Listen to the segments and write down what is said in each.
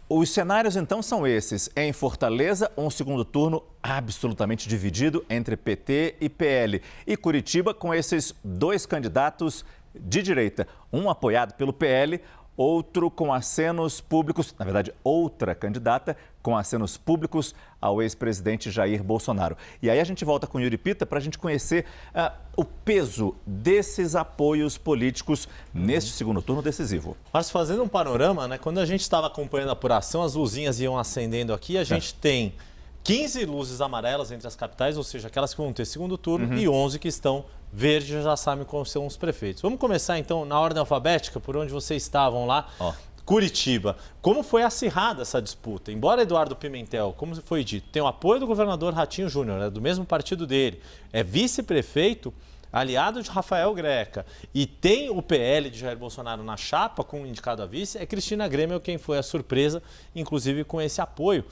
Os cenários, então, são esses. Em Fortaleza, um segundo turno absolutamente dividido entre PT e PL. E Curitiba, com esses dois candidatos de direita. Um apoiado pelo PL, outro com acenos públicos, na verdade, outra candidata com acenos públicos ao ex-presidente Jair Bolsonaro. E aí a gente volta com Yuri Pita para a gente conhecer o peso desses apoios políticos neste segundo turno decisivo. Mas fazendo um panorama, né? Quando a gente estava acompanhando a apuração, as luzinhas iam acendendo aqui, a gente tem 15 luzes amarelas entre as capitais, ou seja, aquelas que vão ter segundo turno, e 11 que estão verdes, já sabem como são os prefeitos. Vamos começar então na ordem alfabética, por onde vocês estavam lá. Curitiba. Como foi acirrada essa disputa? Embora Eduardo Pimentel, como foi dito, tem o apoio do governador Ratinho Júnior, é do mesmo partido dele, é vice-prefeito, aliado de Rafael Greca, e tem o PL de Jair Bolsonaro na chapa com o indicado a vice, é Cristina Grêmio quem foi a surpresa, inclusive com esse apoio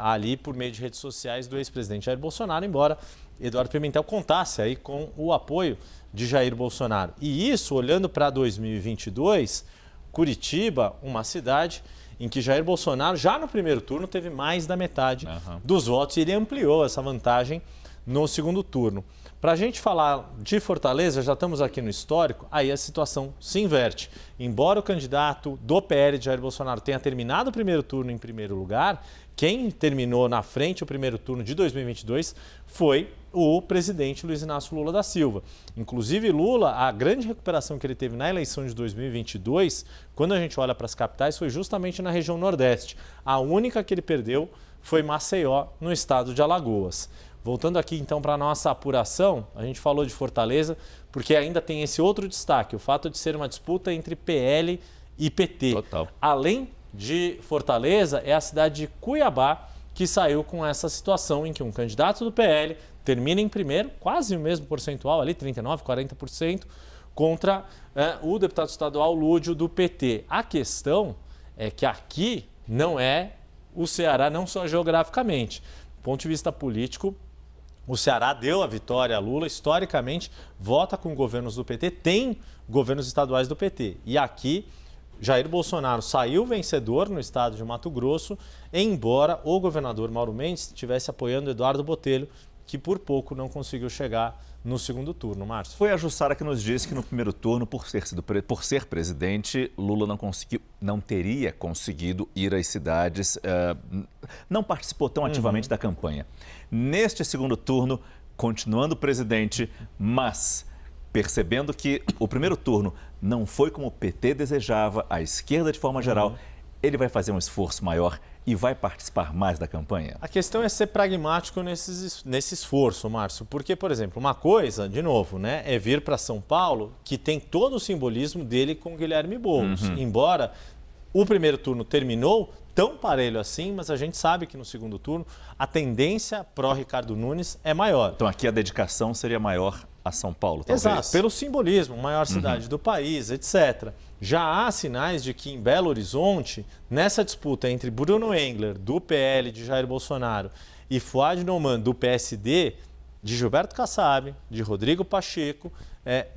ali por meio de redes sociais do ex-presidente Jair Bolsonaro, embora Eduardo Pimentel contasse aí com o apoio de Jair Bolsonaro. E isso, olhando para 2022, Curitiba, uma cidade em que Jair Bolsonaro, já no primeiro turno, teve mais da metade dos votos e ele ampliou essa vantagem no segundo turno. Para a gente falar de Fortaleza, já estamos aqui no histórico, aí a situação se inverte. Embora o candidato do PL de Jair Bolsonaro tenha terminado o primeiro turno em primeiro lugar, quem terminou na frente o primeiro turno de 2022 foi o presidente Luiz Inácio Lula da Silva. Inclusive, Lula, a grande recuperação que ele teve na eleição de 2022, quando a gente olha para as capitais, foi justamente na região Nordeste. A única que ele perdeu foi Maceió, no estado de Alagoas. Voltando aqui então para a nossa apuração, a gente falou de Fortaleza, porque ainda tem esse outro destaque, o fato de ser uma disputa entre PL e PT. Total. Além de Fortaleza, é a cidade de Cuiabá que saiu com essa situação em que um candidato do PL termina em primeiro, quase o mesmo percentual, ali 39%, 40%, contra o deputado estadual Lúdio do PT. A questão é que aqui não é o Ceará, não só geograficamente. Do ponto de vista político, o Ceará deu a vitória a Lula, historicamente vota com governos do PT, tem governos estaduais do PT. E aqui, Jair Bolsonaro saiu vencedor no estado de Mato Grosso, embora o governador Mauro Mendes estivesse apoiando Eduardo Botelho, que por pouco não conseguiu chegar no segundo turno. Márcio. Foi a Jussara que nos disse que no primeiro turno, por ser presidente, Lula não teria conseguido ir às cidades, não participou tão ativamente da campanha. Neste segundo turno, continuando presidente, mas percebendo que o primeiro turno não foi como o PT desejava, a esquerda de forma geral, ele vai fazer um esforço maior e vai participar mais da campanha? A questão é ser pragmático nesse esforço, Márcio. Porque, por exemplo, uma coisa, de novo, né, é vir para São Paulo, que tem todo o simbolismo dele com Guilherme Boulos. Embora o primeiro turno terminou tão parelho assim, mas a gente sabe que no segundo turno a tendência pró-Ricardo Nunes é maior. Então aqui a dedicação seria maior a São Paulo, talvez. Exato, pelo simbolismo, maior cidade do país, etc. Já há sinais de que em Belo Horizonte, nessa disputa entre Bruno Engler, do PL de Jair Bolsonaro, e Fuad Noman, do PSD, de Gilberto Kassab, de Rodrigo Pacheco,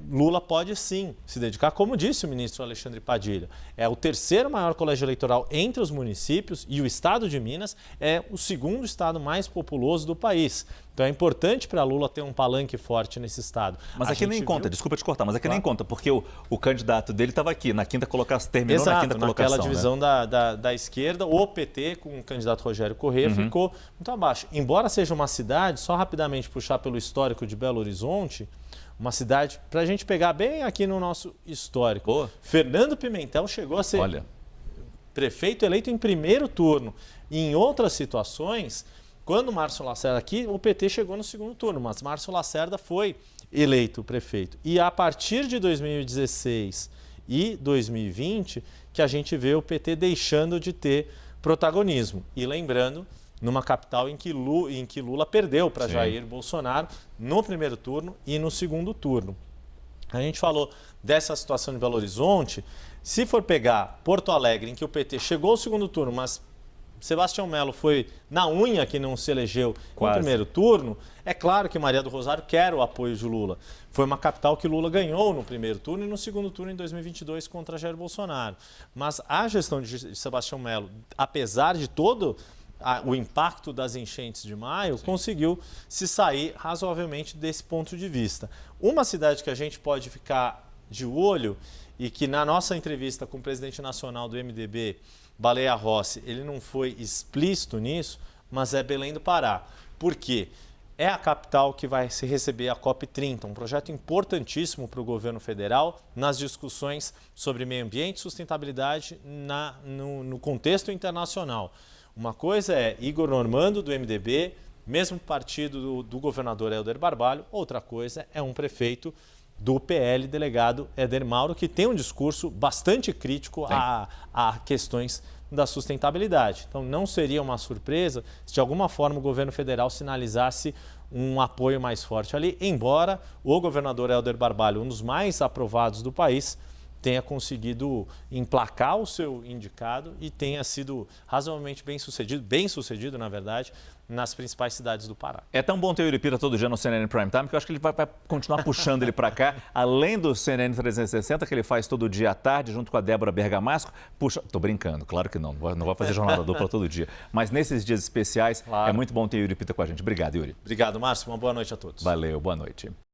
Lula pode sim se dedicar, como disse o ministro Alexandre Padilha. É o terceiro maior colégio eleitoral entre os municípios e o estado de Minas é o segundo estado mais populoso do país. Então é importante para Lula ter um palanque forte nesse estado. Mas aqui nem conta, desculpa te cortar, mas aqui nem conta, porque o candidato dele estava aqui, na quinta colocação, terminou na quinta colocação. Naquela divisão, né, da esquerda, o PT, com o candidato Rogério Corrêa, ficou muito abaixo. Embora seja uma cidade, só rapidamente puxar pelo histórico de Belo Horizonte, uma cidade, para a gente pegar bem aqui no nosso histórico. Fernando Pimentel chegou a ser prefeito eleito em primeiro turno. E em outras situações, quando Márcio Lacerda aqui, o PT chegou no segundo turno, mas Márcio Lacerda foi eleito prefeito. E a partir de 2016 e 2020, que a gente vê o PT deixando de ter protagonismo. E lembrando, numa capital em que Lula perdeu para Jair Bolsonaro no primeiro turno e no segundo turno. A gente falou dessa situação de Belo Horizonte. Se for pegar Porto Alegre, em que o PT chegou ao segundo turno, mas Sebastião Melo foi na unha que não se elegeu no primeiro turno, é claro que Maria do Rosário quer o apoio de Lula. Foi uma capital que Lula ganhou no primeiro turno e no segundo turno em 2022 contra Jair Bolsonaro. Mas a gestão de Sebastião Melo, apesar de todo o impacto das enchentes de maio, conseguiu se sair razoavelmente desse ponto de vista. Uma cidade que a gente pode ficar de olho e que na nossa entrevista com o presidente nacional do MDB, Baleia Rossi, ele não foi explícito nisso, mas é Belém do Pará. Por quê? É a capital que vai se receber a COP30, um projeto importantíssimo para o governo federal nas discussões sobre meio ambiente e sustentabilidade no contexto internacional. Uma coisa é Igor Normando, do MDB, mesmo partido do governador Helder Barbalho, outra coisa é um prefeito do PL, delegado Éder Mauro, que tem um discurso bastante crítico a questões da sustentabilidade. Então, não seria uma surpresa se, de alguma forma, o governo federal sinalizasse um apoio mais forte ali, embora o governador Helder Barbalho, um dos mais aprovados do país, tenha conseguido emplacar o seu indicado e tenha sido razoavelmente bem sucedido, na verdade, nas principais cidades do Pará. É tão bom ter o Yuripita todo dia no CNN Prime Time que eu acho que ele vai continuar puxando ele para cá, além do CNN 360, que ele faz todo dia à tarde, junto com a Débora Bergamasco. Puxa, tô brincando, claro que não vou fazer jornada dupla todo dia. Mas nesses dias especiais, é muito bom ter o Yuripita com a gente. Obrigado, Yuri. Obrigado, Márcio. Uma boa noite a todos. Valeu, boa noite.